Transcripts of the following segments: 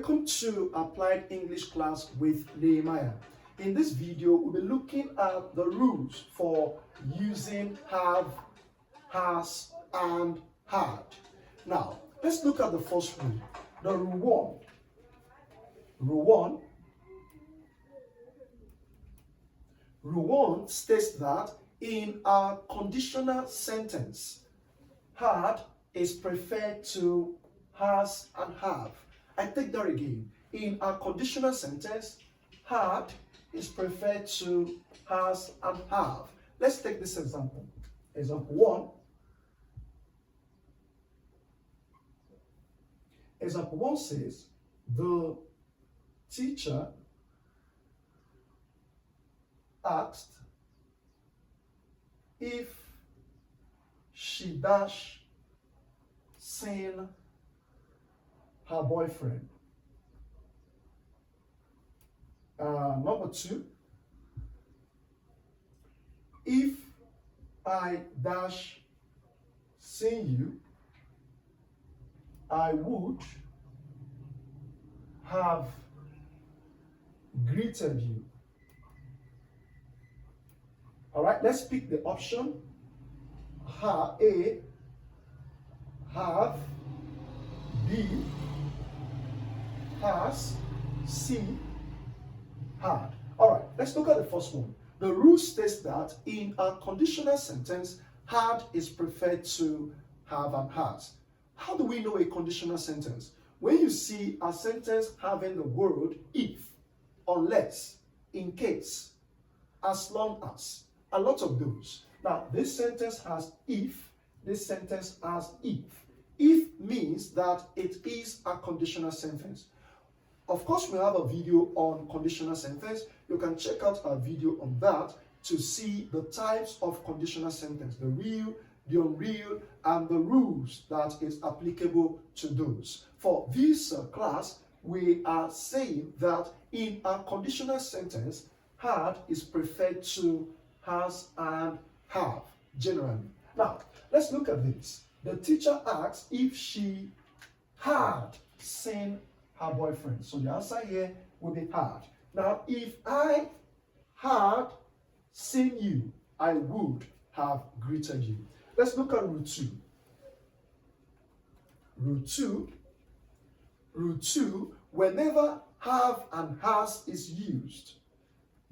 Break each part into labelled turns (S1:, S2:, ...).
S1: Welcome to Applied English class with Nehemiah. In this video, we'll be looking at the rules for using have, has, and had. Now, let's look at the first rule, the rule 1. Rule 1 states that in a conditional sentence, had is preferred to has and have. I take that again. In a conditional sentence, had is preferred to has and have. Let's take this example. Example 1. Example 1 says, the teacher asked if she dash seen her boyfriend. Number 2, if I dash seen you, I would have greeted you. All right, let's pick the option. A, have, B, has, C, had. All right, let's look at the first one. The rule states that in a conditional sentence, had is preferred to have and has. How do we know a conditional sentence? When you see a sentence having the word if, unless, in case, as long as, a lot of those. Now, this sentence has if, this sentence has if. If means that it is a conditional sentence. Of course, we have a video on conditional sentence. You can check out our video on that to see the types of conditional sentence, the real, the unreal, and the rules that is applicable to those. For this class, we are saying that in a conditional sentence, had is preferred to has and have, generally. Now, let's look at this. The teacher asks if she had seen her boyfriend. So the answer here will be had. Now, if I had seen you, I would have greeted you. Let's look at rule 2. Rule 2, whenever have and has is used,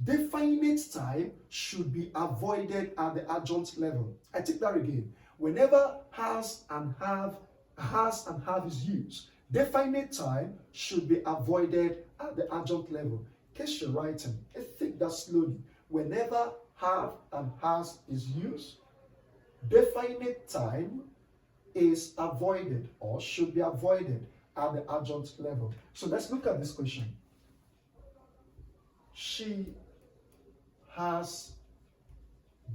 S1: definite time should be avoided at the adjunct level. I take that again. Whenever has and have is used, definite time should be avoided at the adjunct level. In case you're writing, let's take that slowly. Whenever have and has is used, definite time is avoided or should be avoided at the adjunct level. So let's look at this question. She has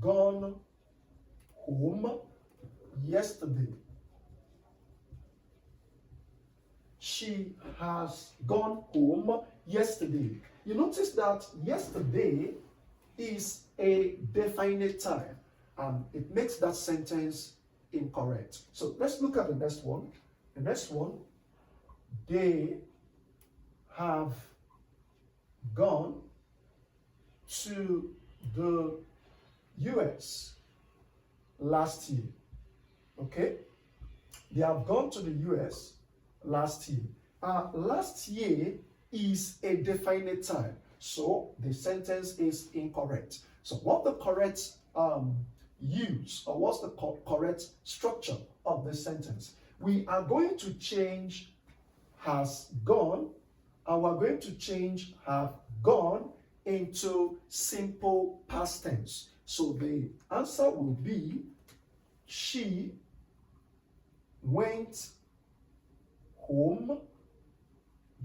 S1: gone home yesterday. She has gone home yesterday. You notice that yesterday is a definite time, and it makes that sentence incorrect. So let's look at the next one. The next one, they have gone to the US last year. Okay? They have gone to the US last year. Last year is a definite time, so the sentence is incorrect. So what the correct use, or what's the correct structure of the sentence? We are going to change has gone, and we're going to change have gone into simple past tense. So the answer will be she went home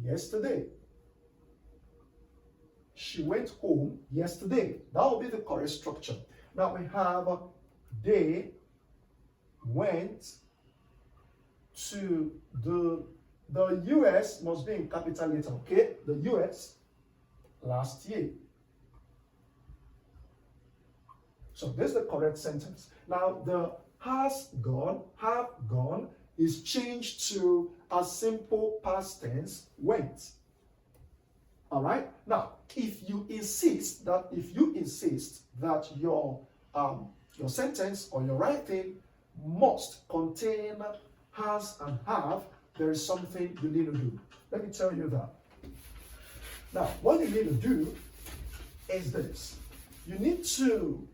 S1: yesterday. She went home yesterday. That will be the correct structure. Now we have they went to the US must be in capital letter, okay? The US last year. So this is the correct sentence. Now the has gone, have gone is changed to a simple past tense went. All right. Now, if you insist that your sentence or your writing must contain has and have, there is something you need to do. Let me tell you that. Now, what you need to do is this: you need to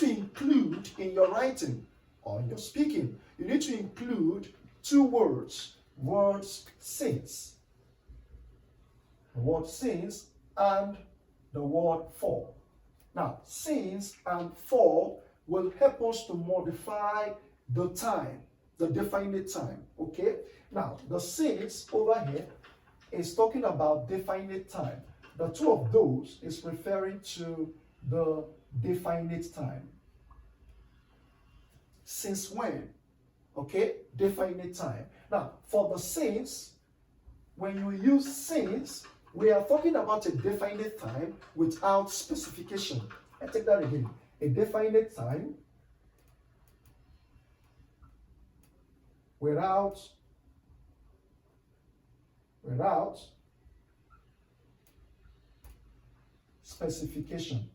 S1: include in your writing or in your speaking. You need to include two words since. The word since and the word for. Now, since and for will help us to modify the time, the definite time. Okay? Now, the since over here is talking about definite time. The two of those is referring to the definite time. Since when? Okay? Definite time. Now, for the since, when you use since, we are talking about a definite time without specification. I take that again. A definite time without specification.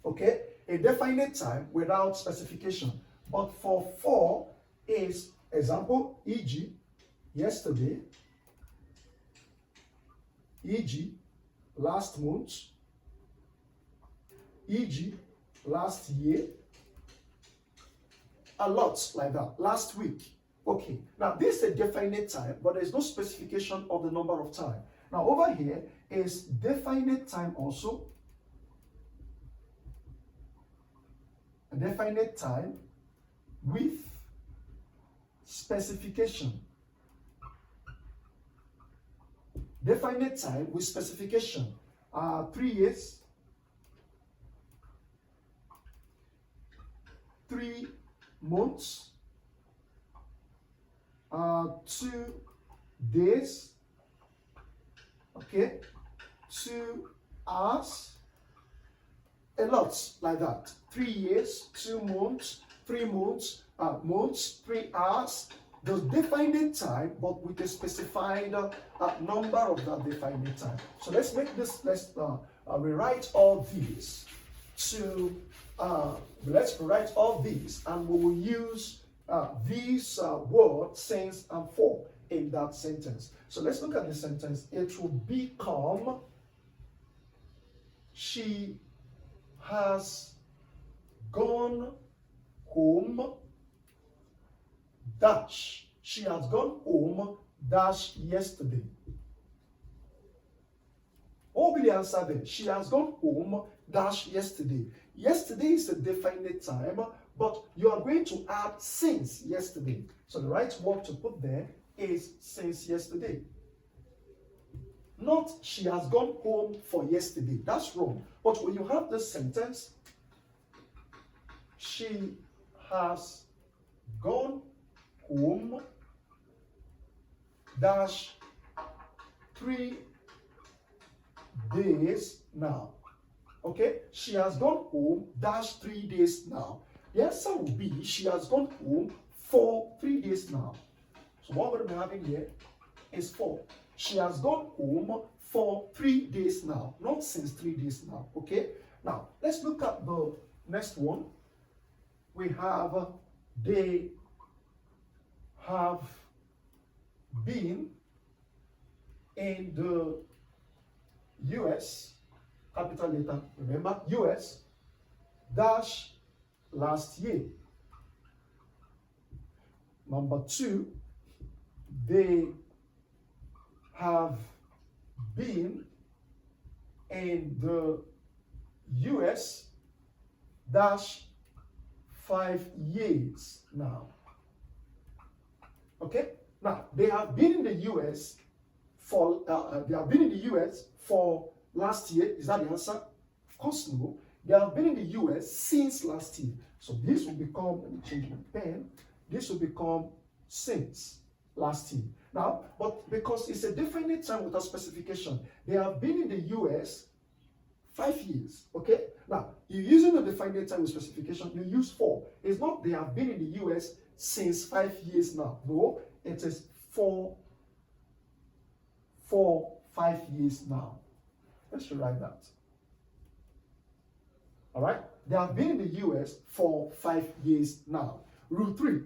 S1: Okay? A definite time without specification. But for is example, e.g., yesterday, e.g., last month, e.g., last year, a lot like that, last week. Okay, now this is a definite time, but there is no specification of the number of time. Now over here is definite time also. A definite time with specification. Definite time with specification. 3 years, 3 months, 2 days, okay, 2 hours, a lot like that. 3 years, 2 months, 3 months, 3 hours. The definite time, but with a specified number of that definite time. So let's make this, let's rewrite all these to, let's rewrite all these, and we will use these words, since and for, in that sentence. So let's look at the sentence. It will become, she has gone home, dash. She has gone home, dash, yesterday. What will the answer then? She has gone home, dash, yesterday. Yesterday is a definite time, but you are going to add since yesterday. So the right word to put there is since yesterday. Not she has gone home for yesterday. That's wrong. But when you have this sentence, she has gone home, dash, 3 days now. Okay, she has gone home, dash, 3 days now. The answer will be she has gone home for 3 days now. So what we're going to be having here is for. She has gone home for 3 days now, not since 3 days now. Okay, now let's look at the next one. We have they have been in the US, capital letter, remember, US, dash, last year. Number 2, they have been in the US, dash, 5 years now. Okay, now they have been in the US for last year. Is that the answer? Of course no. They have been in the US since last year. So this will become, let me change my pen. This will become since last year. Now, but because it's a definite time without specification, they have been in the US 5 years. Okay. Now, you're using the definite time with specification. You use for. It's not they have been in the US since 5 years now. No, it is for 5 years now. Let's write that. All right? They have been in the US for 5 years now. Rule 3.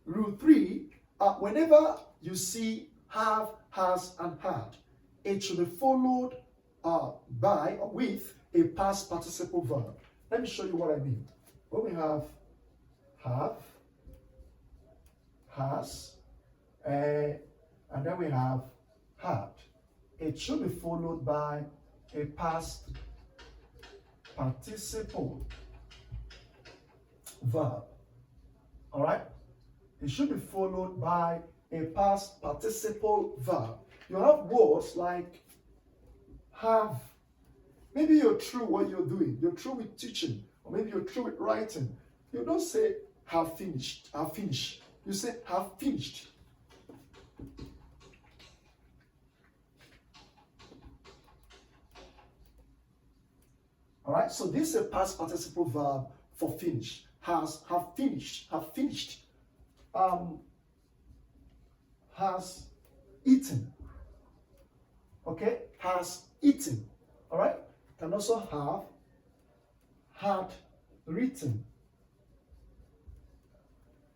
S1: Rule 3, whenever you see have, has, and had, it should be followed by or with a past participle verb. Let me show you what I mean. When we have, has, and then we have had, it should be followed by a past participle verb. All right? It should be followed by a past participle verb. You have words like have. Maybe you're through what you're doing. You're through with teaching, or maybe you're through with writing. You don't say have finished, have finished. You say have finished. All right, so this is a past participle verb for finish. Have finished, have finished. Has eaten. Okay, has eaten. All right, can also have had written.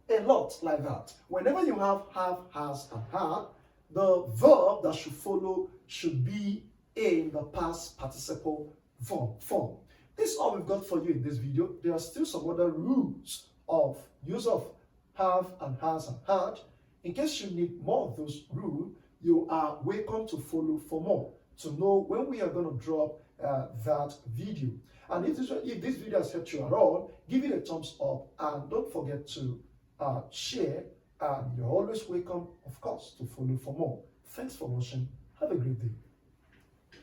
S1: A lot like that. Whenever you have, has, and had, the verb that should follow should be in the past participle form. This is all we've got for you in this video. There are still some other rules of use of have and has and had. In case you need more of those rules, you are welcome to follow for more, to know when we are going to drop that video. And if this video has helped you at all, give it a thumbs up and don't forget to share. And you're always welcome, of course, to follow for more. Thanks for watching. Have a great day.